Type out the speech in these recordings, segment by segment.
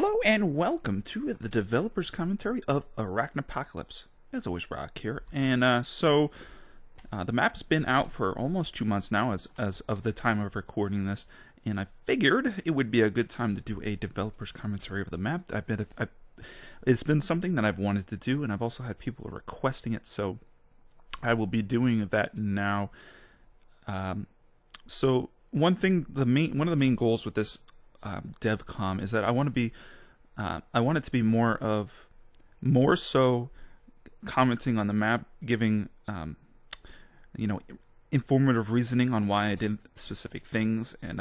Hello and welcome to the developer's commentary of Arachnapocalypse. As always, Rock here. And the map's been out for almost 2 months now as of the time of recording this. And I figured it would be a good time to do a developer's commentary of the map. It's been something that I've wanted to do, and I've also had people requesting it, so I will be doing that now. So one of the main goals with this Dev Com is that I want it to be more so commenting on the map, giving informative reasoning on why I did specific things, and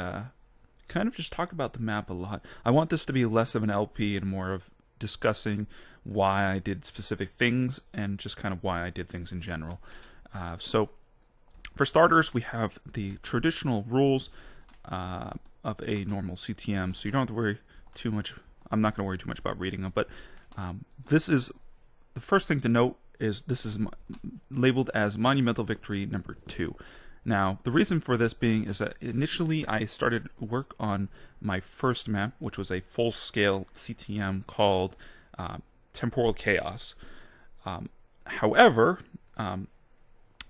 kind of just talk about the map a lot. I want this to be less of an LP and more of discussing why I did specific things and just kind of why I did things in general. So for starters, we have the traditional rules of a normal CTM, so you don't have to worry too much. I'm not going to worry too much about reading them, but this is the first thing to note is this is labeled as Monumental Victory number 2. Now, the reason for this being is that initially I started work on my first map, which was a full-scale CTM called Temporal Chaos. However,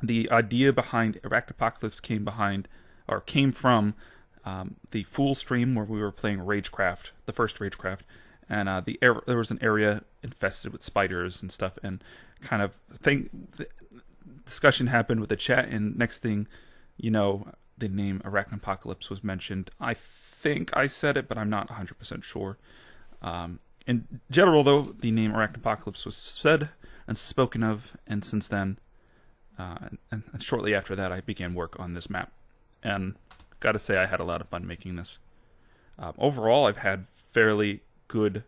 the idea behind Arachnapocalypse came from the Fool stream where we were playing Ragecraft, the first Ragecraft, and there was an area infested with spiders and stuff, and the discussion happened with the chat, and next thing you know, the name Arachnapocalypse was mentioned. I think I said it, but I'm not 100% sure. In general, though, the name Arachnapocalypse was said and spoken of, and since then, and shortly after that, I began work on this map, and gotta say I had a lot of fun making this. Overall, I've had fairly good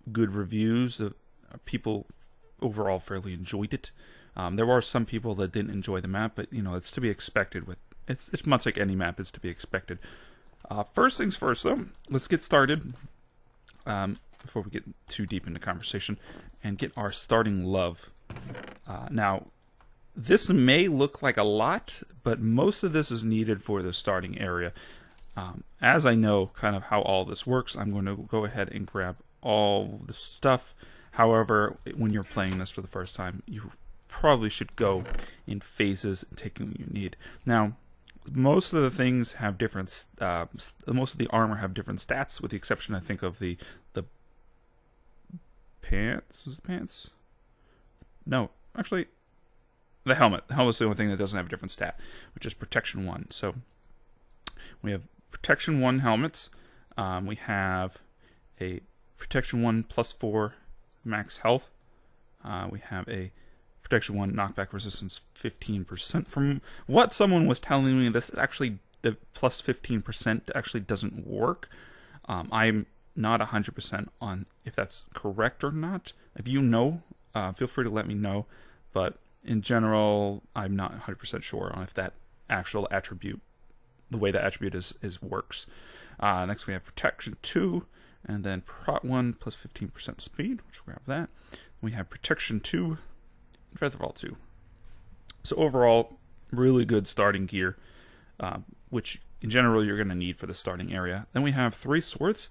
reviews. People overall fairly enjoyed it. There were some people that didn't enjoy the map, but it's to be expected. It's much like any map is to be expected. First things first, though, let's get started before we get too deep into conversation and get our starting love. Now, this may look like a lot, but most of this is needed for the starting area. As I know kind of how all this works, I'm going to go ahead and grab all the stuff. However, when you're playing this for the first time, you probably should go in phases and take what you need. Now, most of the things have different, most of the armor have different stats, with the exception, I think, of the pants. Was it pants? No, actually, the helmet. The helmet's the only thing that doesn't have a different stat, which is Protection 1. So we have Protection 1 helmets. We have a Protection 1 +4 max health. We have a Protection 1 knockback resistance 15%. From what someone was telling me, this is actually the plus 15% actually doesn't work. I'm not 100% on if that's correct or not. If you know, feel free to let me know. But in general, I'm not 100% sure on if that actual attribute, the way the attribute is works. Next we have Protection 2, and then Prot 1 plus 15% speed, which we'll grab that. We have Protection 2, and Featherfall 2. So overall, really good starting gear, which in general you're going to need for the starting area. Then we have 3 swords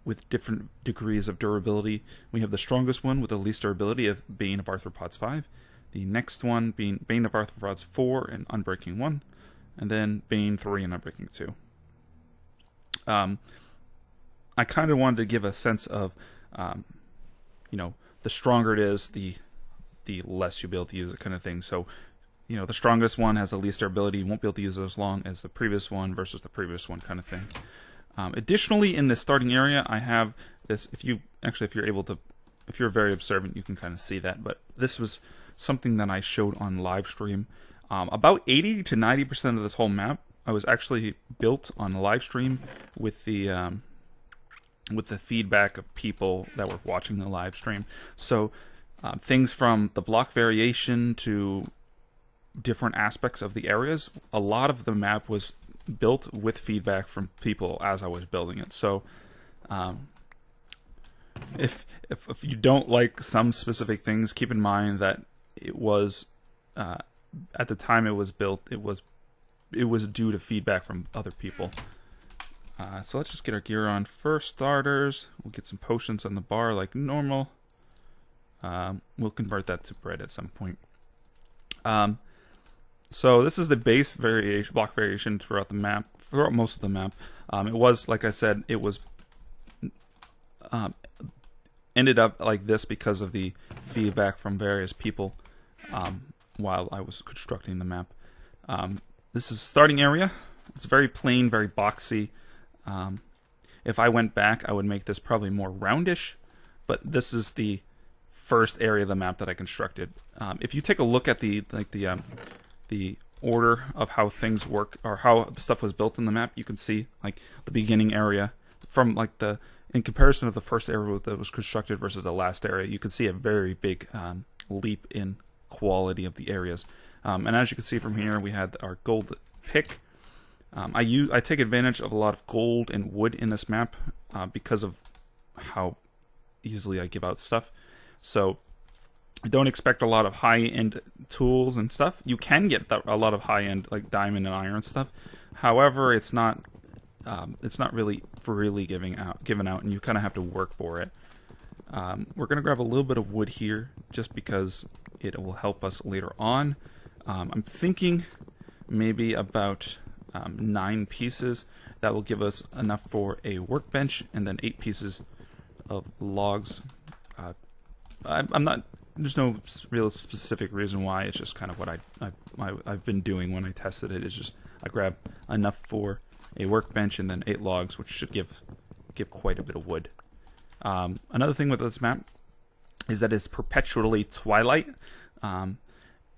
with different degrees of durability. We have the strongest one with the least durability of Bane of Arthropods 5. The next one being Bane of Arthropods 4 and Unbreaking 1. And then Bane 3 and Unbreaking 2. I kind of wanted to give a sense of, the stronger it is, the less you'll be able to use it, kind of thing. So, the strongest one has the least durability. You won't be able to use it as long as the previous one versus the previous one, kind of thing. Additionally, in the starting area, I have this. If you're very observant, you can kind of see that. But this was something that I showed on Livestream. About 80 to 90% of this whole map I was actually built on Livestream with the feedback of people that were watching the live stream. So things from the block variation to different aspects of the areas, a lot of the map was built with feedback from people as I was building it. So if you don't like some specific things, keep in mind that it was at the time it was built, it was due to feedback from other people. So let's just get our gear on. For starters, we'll get some potions on the bar like normal. We'll convert that to bread at some point. So this is the base variation, block variation throughout the map, throughout most of the map. It was, like I said, it was ended up like this because of the feedback from various people while I was constructing the map. This is starting area. It's very plain, very boxy. If I went back, I would make this probably more roundish, but this is the first area of the map that I constructed. If you take a look at the order of how things work, or how stuff was built in the map, you can see like the beginning area from like in comparison to the first area that was constructed versus the last area, you can see a very big leap in quality of the areas. And as you can see from here, we had our gold pick. I take advantage of a lot of gold and wood in this map because of how easily I give out stuff. So don't expect a lot of high-end tools and stuff. You can get a lot of high-end like diamond and iron stuff. However, it's not really freely given out, and you kind of have to work for it. We're gonna grab a little bit of wood here just because it will help us later on. I'm thinking maybe about 9 pieces. That will give us enough for a workbench, and then 8 pieces of logs. I'm not. There's no real specific reason why. It's just kind of what I've been doing when I tested it. Is just I grab enough for a workbench and then 8 logs, which should give quite a bit of wood. Another thing with this map is that it's perpetually twilight.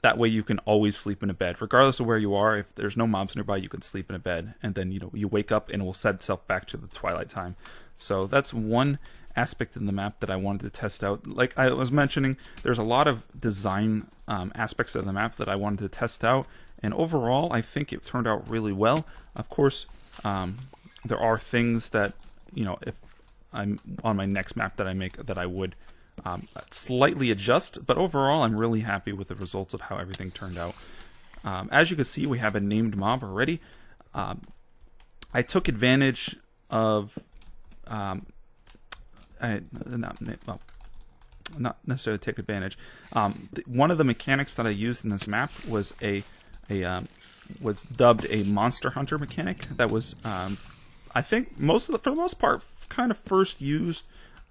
That way you can always sleep in a bed, regardless of where you are. If there's no mobs nearby, you can sleep in a bed, and then you wake up and it will set itself back to the twilight time. So that's one aspect in the map that I wanted to test out. Like I was mentioning, there's a lot of design aspects of the map that I wanted to test out, and overall I think it turned out really well. Of course, there are things that, if I'm on my next map that I make, that I would slightly adjust, but overall I'm really happy with the results of how everything turned out. As you can see, we have a named mob already. I took advantage of not necessarily take advantage. One of the mechanics that I used in this map was was dubbed a monster hunter mechanic. That was I think for the most part kind of first used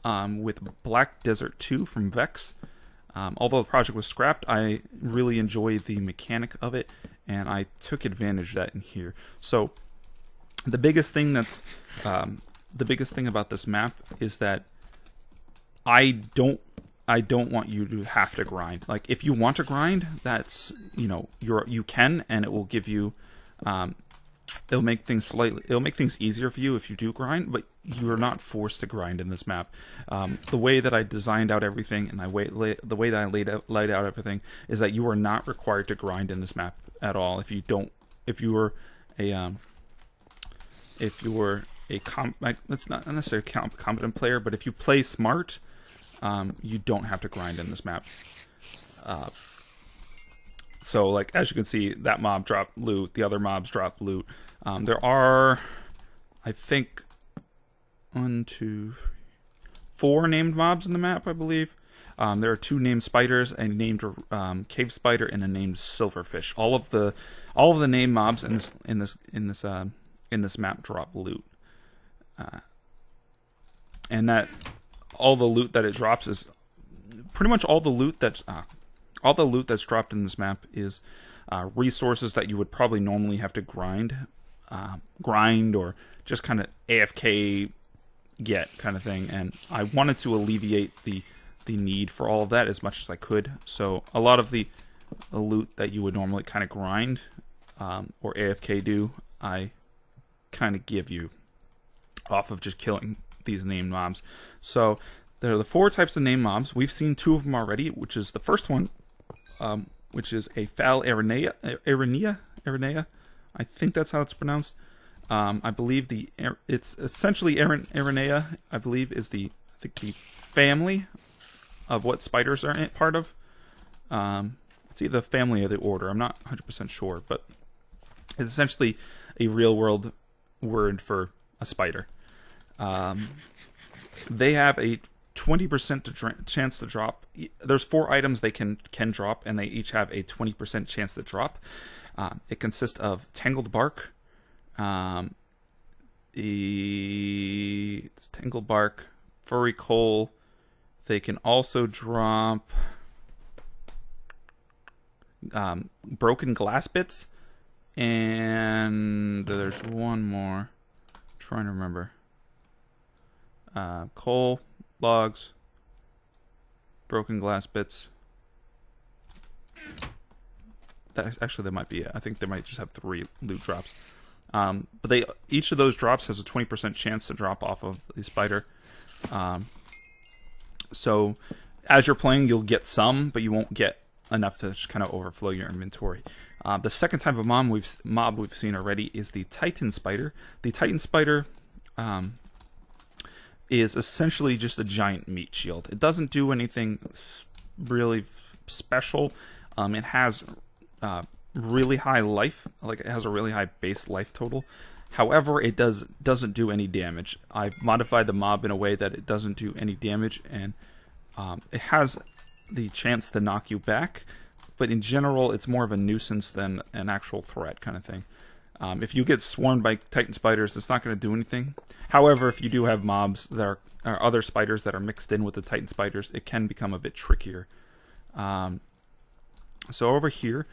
with Black Desert 2 from Vex. Although the project was scrapped, I really enjoyed the mechanic of it, and I took advantage of that in here. So the biggest thing about this map is that I don't want you to have to grind. Like if you want to grind, that's you can, and it will give you it'll make things easier for you if you do grind, but you're not forced to grind in this map. The way that I designed out everything, and the way that I laid out everything, is that you are not required to grind in this map at all. If you were a let's not necessarily competent player, but if you play smart, you don't have to grind in this map. So, like, as you can see, that mob dropped loot. The other mobs dropped loot. There are, I think, 1, 2, 4 named mobs in the map, I believe. There are 2 named spiders, a named cave spider, and a named silverfish. All of the named mobs in this map drop loot, and that all the loot that it drops is pretty much all the loot that's dropped in this map is resources that you would probably normally have to grind or just kind of AFK get kind of thing. And I wanted to alleviate the need for all of that as much as I could. So a lot of the loot that you would normally kind of grind or AFK do, I kind of give you off of just killing these named mobs. So there are the 4 types of named mobs. We've seen 2 of them already, which is the first one, which is a Fal Aranea. I think that's how it's pronounced. I believe it's essentially Aranea. I believe is the family of what spiders are part of. It's either the family or the order. I'm not 100% sure, but it's essentially a real world word for a spider. They have a 20% chance to drop. There's 4 items they can drop, and they each have a 20% chance to drop. It consists of tangled bark. It's tangled bark, furry coal. They can also drop broken glass bits, and there's one more. I'm trying to remember. Coal, logs, broken glass bits. Actually, that might be it. I think they might just have 3 loot drops. But each of those drops has a 20% chance to drop off of the spider. So as you're playing, you'll get some, but you won't get enough to just kind of overflow your inventory. The second type of mob we've seen already is the Titan spider. The Titan spider is essentially just a giant meat shield. It doesn't do anything really special. It has really high life, like it has a really high base life total. However, it doesn't do any damage. I've modified the mob in a way that it doesn't do any damage, and it has the chance to knock you back, but in general, it's more of a nuisance than an actual threat kind of thing. If you get swarmed by Titan spiders, it's not going to do anything. However, if you do have mobs that are other spiders that are mixed in with the Titan spiders, it can become a bit trickier. So over here,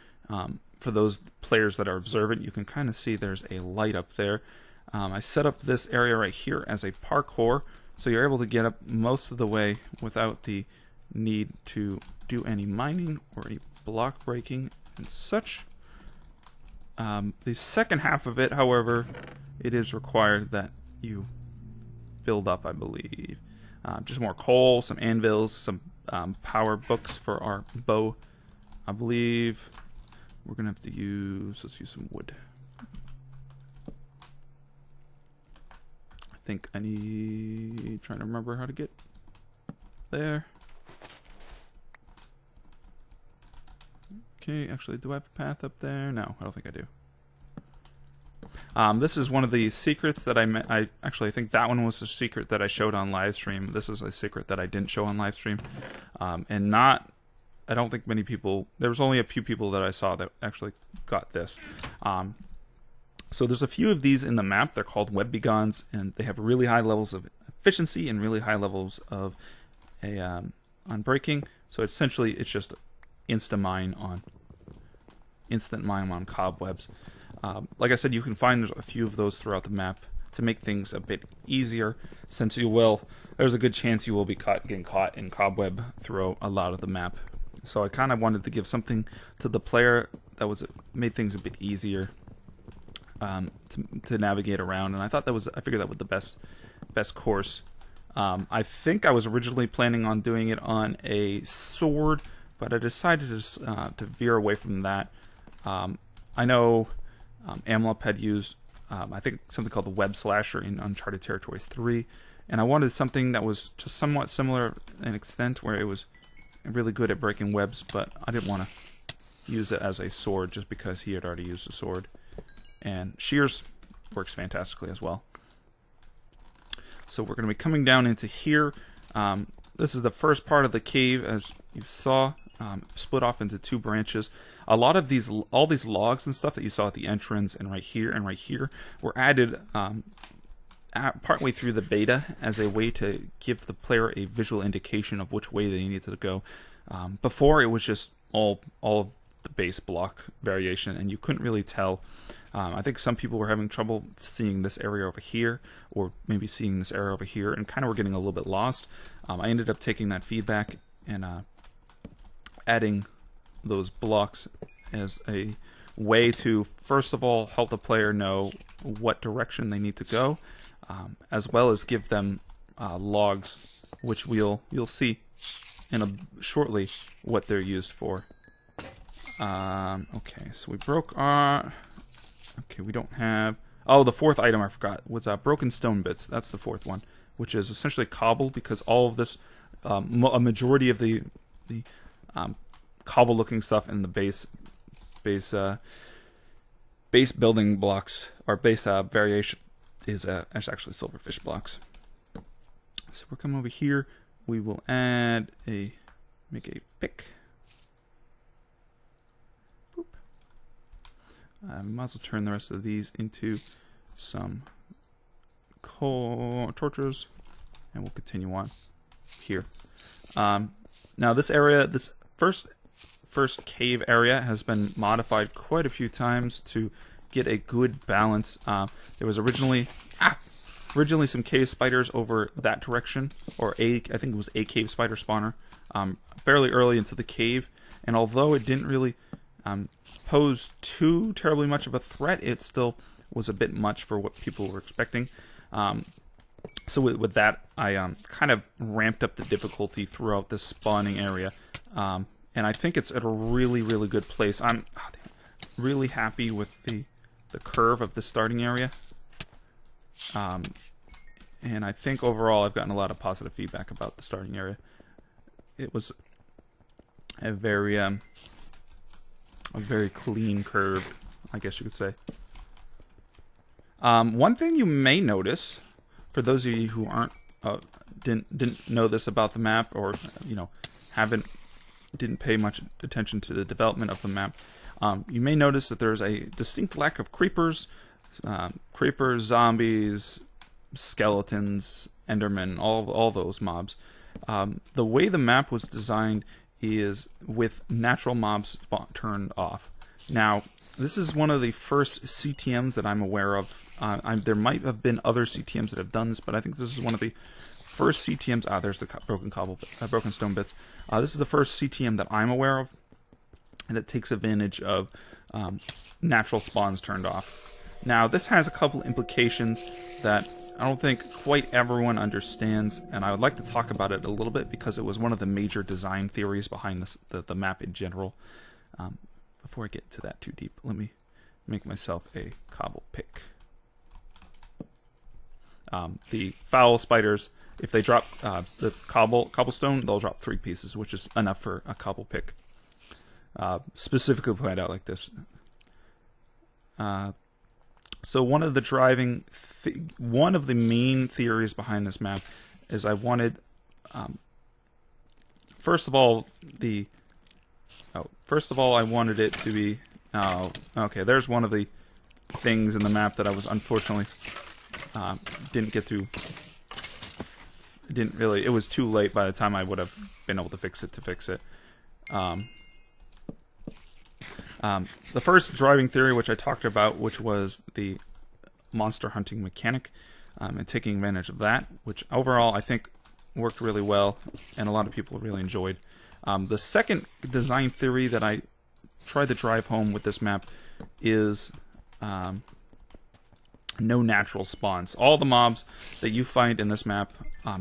for those players that are observant, you can kind of see there's a light up there. I set up this area right here as a parkour, so you're able to get up most of the way without the need to do any mining or any block breaking and such. The second half of it, however, it is required that you build up, I believe. Just more coal, some anvils, some power books for our bow. I believe we're gonna have to let's use some wood. I think trying to remember how to get there. Okay, actually, do I have a path up there? No, I don't think I do. This is one of the secrets that I think that one was the secret that I showed on Livestream. This is a secret that I didn't show on Livestream. I don't think many people, there was only a few people that I saw that actually got this. So there's a few of these in the map. They're called web begons, and they have really high levels of efficiency and really high levels of on breaking. So essentially, it's just instant mine on cobwebs. Like I said, you can find a few of those throughout the map to make things a bit easier, since there's a good chance you will be getting caught in cobweb throughout a lot of the map. So I kind of wanted to give something to the player that made things a bit easier to navigate around, and I figured that was the best course. I think I was originally planning on doing it on a sword, but I decided to veer away from that. I know Amlop had used, I think, something called the Web Slasher in Uncharted Territories 3, and I wanted something that was just somewhat similar in extent, where it was really good at breaking webs, but I didn't want to use it as a sword just because he had already used a sword. And shears works fantastically as well. So we're going to be coming down into here. This is the first part of the cave, as you saw, split off into 2 branches. A lot of all these logs and stuff that you saw at the entrance and right here were added partway through the beta as a way to give the player a visual indication of which way they needed to go. Before, it was just all of the base block variation, and you couldn't really tell. I think some people were having trouble seeing this area over here, or maybe seeing this area over here, and kind of were getting a little bit lost. I ended up taking that feedback and adding those blocks as a way to, first of all, help the player know what direction they need to go, as well as give them logs, which you'll see shortly what they're used for. Okay, so we broke our... Okay, we don't have... Oh, the 4th item I forgot was broken stone bits. That's the 4th one, which is essentially cobble, because all of this, a majority of the cobble-looking stuff in the base building blocks, or base variation, is actually silverfish blocks. So we're coming over here. We will add make a pick. Boop. We might as well turn the rest of these into some coal torches, and we'll continue on here. Now this area, this first cave area, has been modified quite a few times to get a good balance. There was originally some cave spiders over that direction, or I think it was a cave spider spawner, fairly early into the cave, and although it didn't really pose too terribly much of a threat, it still was a bit much for what people were expecting. So with that, I kind of ramped up the difficulty throughout this spawning area, and I think it's at a really, really good place. I'm really happy with the curve of the starting area, and I think overall I've gotten a lot of positive feedback about the starting area. It was a very clean curve, I guess you could say. One thing you may notice, for those of you who didn't know this about the map, or didn't pay much attention to the development of the map, you may notice that there's a distinct lack of creepers, zombies, skeletons, endermen, all those mobs. The way the map was designed is with natural mobs turned off. Now, this is one of the first CTMs that I'm aware of. There might have been other CTMs that have done this, but I think this is one of the first CTMs. There's the broken stone bits. This is the first CTM that I'm aware of that takes advantage of natural spawns turned off. Now, this has a couple implications that I don't think quite everyone understands, and I would like to talk about it a little bit because it was one of the major design theories behind the map in general. Before I get into that too deep, let me make myself a cobble pick. The foul spiders, if they drop the cobblestone, they'll drop 3 pieces, which is enough for a cobble pick. Specifically pointed out like this. So one of the main theories behind this map is I wanted, first of all, I wanted it to be. Oh, okay. There's one of the things in the map that I was unfortunately didn't get to. It was too late by the time I would have been able to fix it. The first driving theory, which I talked about, which was the monster hunting mechanic, and taking advantage of that, which overall I think worked really well, and a lot of people really enjoyed. The second design theory that I tried to drive home with this map is no natural spawns. All the mobs that you find in this map,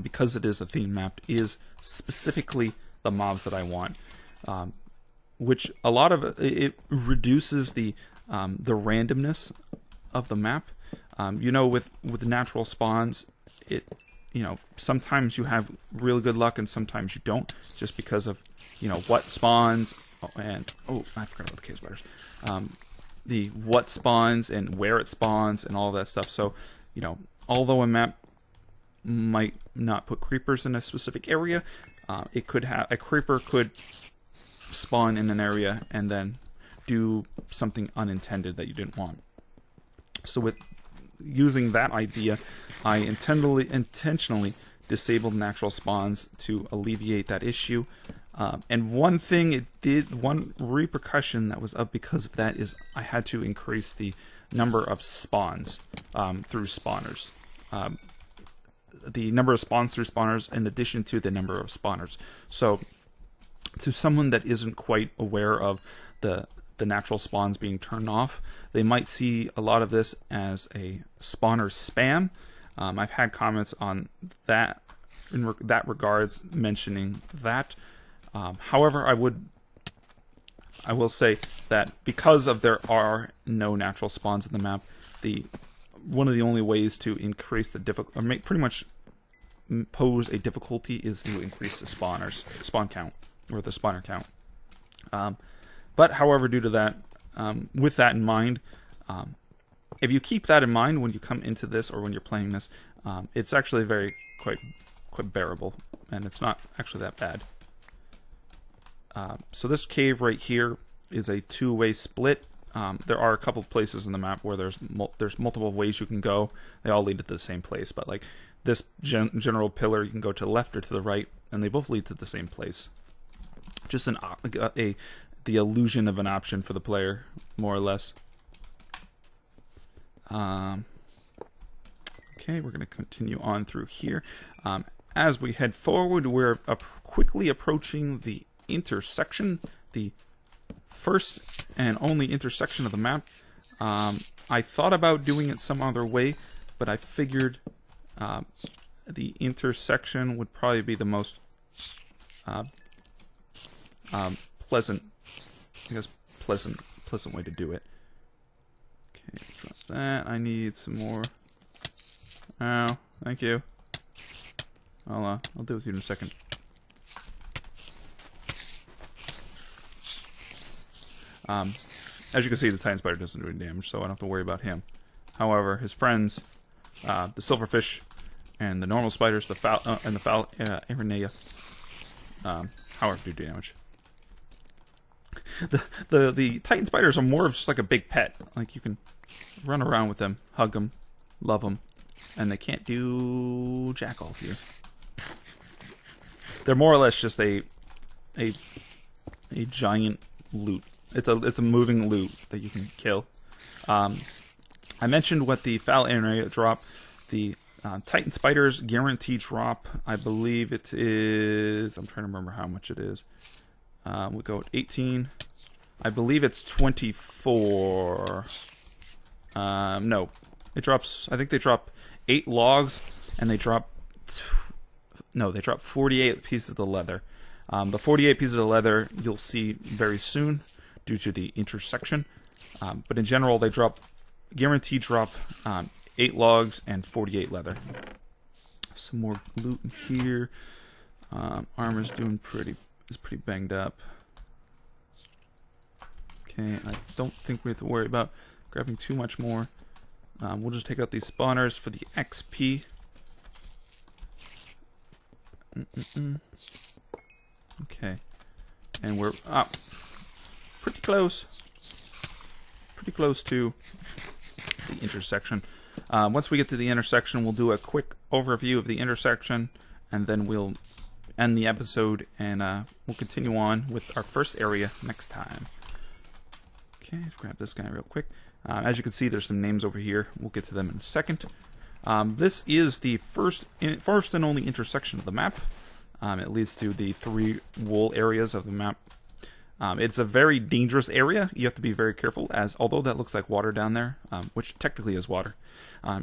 because it is a theme map, is specifically the mobs that I want. Which a lot of it reduces the randomness of the map. With natural spawns, sometimes you have really good luck and sometimes you don't, just because of what spawns and I forgot about the cave spiders. The what spawns and where it spawns and all that stuff. So although a map might not put creepers in a specific area, it could have a creeper could spawn in an area and then do something unintended that you didn't want. So with using that idea, I intentionally disabled natural spawns to alleviate that issue. And one repercussion that was up because of that is I had to increase the number of spawns through spawners. The number of spawns through spawners in addition to the number of spawners. So to someone that isn't quite aware of the natural spawns being turned off, they might see a lot of this as a spawner spam. I've had comments on that in that regards mentioning that. However, I will say that because of there are no natural spawns in the map, one of the only ways to increase the difficulty, or pretty much pose a difficulty, is to increase the spawn count, or the spawner count. But however, due to that, with that in mind, if you keep that in mind when you come into this or when you're playing this, it's actually quite bearable, and it's not actually that bad. So this cave right here is a two-way split. There are a couple places in the map where there's multiple ways you can go. They all lead to the same place, but like this general pillar, you can go to the left or to the right, and they both lead to the same place. Just the illusion of an option for the player, more or less. Okay, we're going to continue on through here. As we head forward, we're quickly approaching the intersection, the first and only intersection of the map. I thought about doing it some other way, but I figured the intersection would probably be the most pleasant way to do it. Okay, drop that. I need some more. Oh, thank you. I'll deal with you in a second. As you can see, the Titan Spider doesn't do any damage, so I don't have to worry about him. However, his friends, the Silverfish, and the normal spiders, the Arachnapocalypse, however, do damage. The Titan Spiders are more of just like a big pet. Like, you can run around with them, hug them, love them, and they can't do jack all to you. They're more or less just a giant loot. It's a moving loot that you can kill. I mentioned what the foul area drop. The Titan Spiders guarantee drop. I believe it is. I'm trying to remember how much it is. We'll go at 18. I believe it's 24. No, it drops. I think they drop 8 logs, and they drop. No, they drop 48 pieces of leather. The 48 pieces of leather you'll see very soon, due to the intersection. But in general, they guaranteed drop 8 logs and 48 leather. Some more loot in here. Armor's is pretty banged up. Okay, I don't think we have to worry about grabbing too much more. We'll just take out these spawners for the XP. Okay, and we're up. Pretty close to the intersection. Once we get to the intersection, we'll do a quick overview of the intersection, and then we'll end the episode, and we'll continue on with our first area next time. Okay, let's grab this guy real quick. As you can see, there's some names over here. We'll get to them in a second. This is the first and only intersection of the map. It leads to the 3 wool areas of the map. It's a very dangerous area. You have to be very careful, as although that looks like water down there, which technically is water,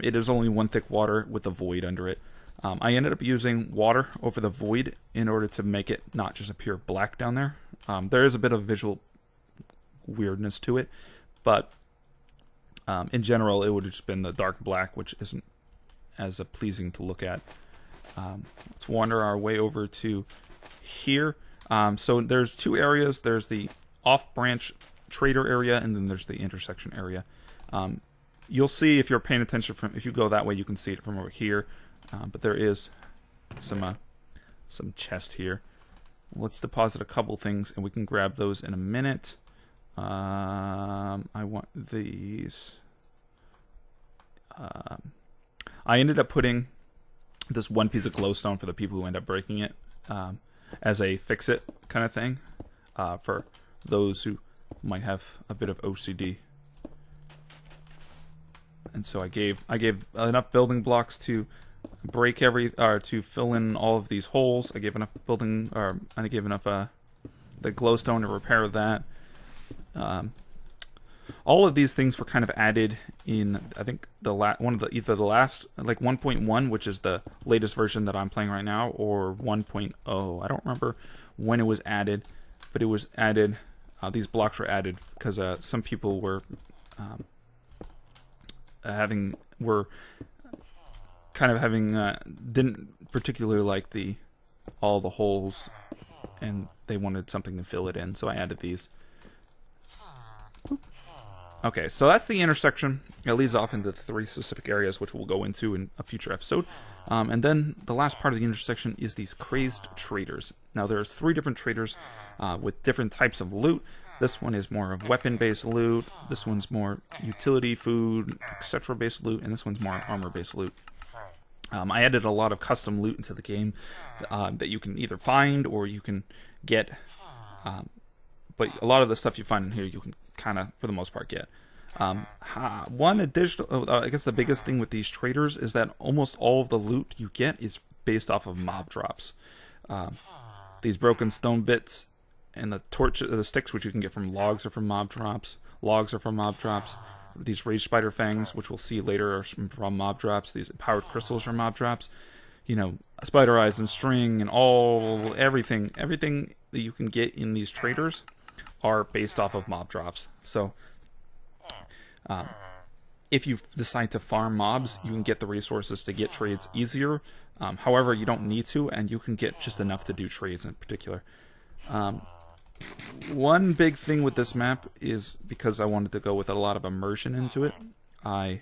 it is only one thick water with a void under it. I ended up using water over the void in order to make it not just appear black down there. There is a bit of visual weirdness to it, but in general, it would have just been the dark black, which isn't as pleasing to look at. Let's wander our way over to here. So there's 2 areas. There's the off-branch trader area, and then there's the intersection area. You'll see, if you're paying attention, if you go that way, you can see it from over here. But there is some chest here. Let's deposit a couple things, and we can grab those in a minute. I want these. I ended up putting this one piece of glowstone for the people who end up breaking it, as a fix-it kind of thing, for those who might have a bit of OCD. And so I gave enough building blocks to break to fill in all of these holes. I gave enough I gave enough the glowstone to repair that. All of these things were kind of added in, I think, either the last, like 1.1, which is the latest version that I'm playing right now, or 1.0. I don't remember when it was added, but it was added. These blocks were added because some people were didn't particularly like all the holes, and they wanted something to fill it in, so I added these. Okay, so that's the intersection. It leads off into 3 specific areas, which we'll go into in a future episode. And then the last part of the intersection is these crazed traders. Now, there's 3 different traders with different types of loot. This one is more of weapon-based loot. This one's more utility, food, etc. based loot, and this one's more armor-based loot. I added a lot of custom loot into the game that you can either find or you can get. But a lot of the stuff you find in here, you can kind of, for the most part, get. One additional, I guess the biggest thing with these traders is that almost all of the loot you get is based off of mob drops. These broken stone bits and the sticks, which you can get from logs, are from mob drops. Logs are from mob drops. These rage spider fangs, which we'll see later, are from mob drops. These empowered crystals are mob drops. You know, spider eyes and string and everything that you can get in these traders are based off of mob drops. So if you decide to farm mobs, you can get the resources to get trades easier. However, you don't need to, and you can get just enough to do trades in particular. One big thing with this map is, because I wanted to go with a lot of immersion into it, can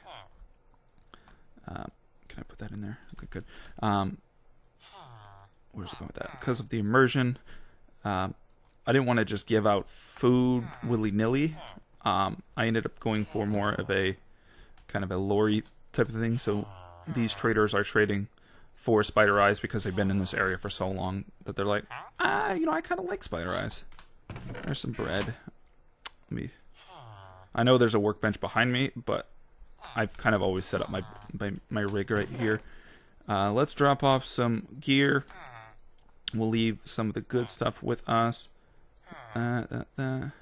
I put that in there? Okay, good. Where's it going with that? Because of the immersion, I didn't want to just give out food willy-nilly. I ended up going for more of a kind of a lore type of thing. So these traders are trading for spider eyes because they've been in this area for so long that they're like, I kind of like spider eyes. There's some bread. I know there's a workbench behind me, but I've kind of always set up my rig right here. Let's drop off some gear. We'll leave some of the good stuff with us. And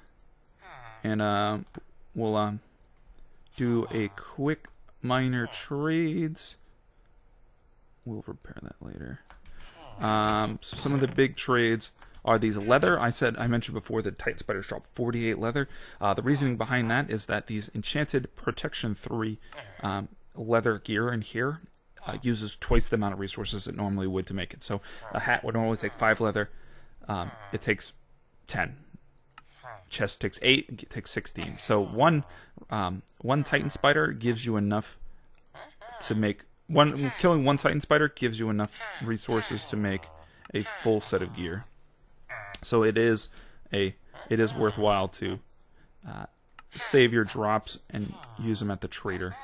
we'll do a quick minor trades. We'll repair that later. So some of the big trades are these leather. I mentioned before that Titan Spiders drop 48 leather. The reasoning behind that is that these enchanted Protection 3 leather gear in here uses twice the amount of resources it normally would to make it. So a hat would normally take 5 leather. It takes 10. Chest takes 8. It takes 16. So one Titan Spider gives you enough to make killing one Titan Spider gives you enough resources to make a full set of gear. So it is worthwhile to save your drops and use them at the trader.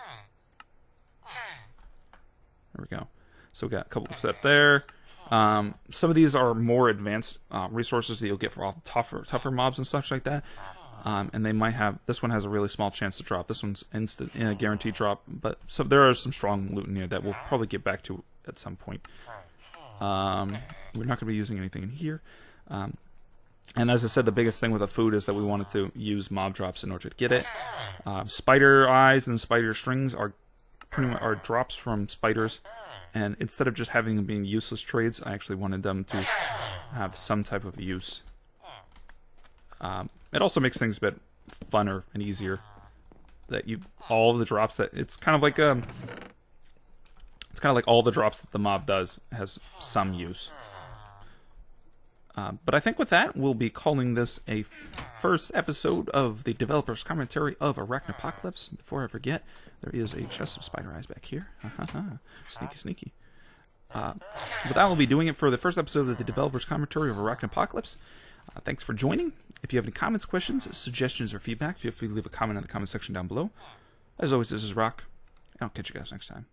There we go. So we got a couple set there. Some of these are more advanced resources that you'll get for all tougher mobs and such like that. And they might have, this one has a really small chance to drop. This one's instant, a guaranteed drop. But so there are some strong loot in here that we'll probably get back to at some point. We're not going to be using anything in here. And as I said, the biggest thing with the food is that we wanted to use mob drops in order to get it. Spider eyes and spider strings are pretty much drops from spiders. And instead of just having them being useless trades, I actually wanted them to have some type of use. It also makes things a bit funner and easier. That all of the drops that it's kind of like all the drops that the mob does has some use. But I think with that, we'll be calling this a first episode of the developer's commentary of Arachnapocalypse. Before I forget, there is a chest of spider eyes back here. Sneaky, sneaky. But that will be doing it for the first episode of the developer's commentary of Arachnapocalypse. Thanks for joining. If you have any comments, questions, suggestions, or feedback, feel free to leave a comment in the comment section down below. As always, this is Rock, and I'll catch you guys next time.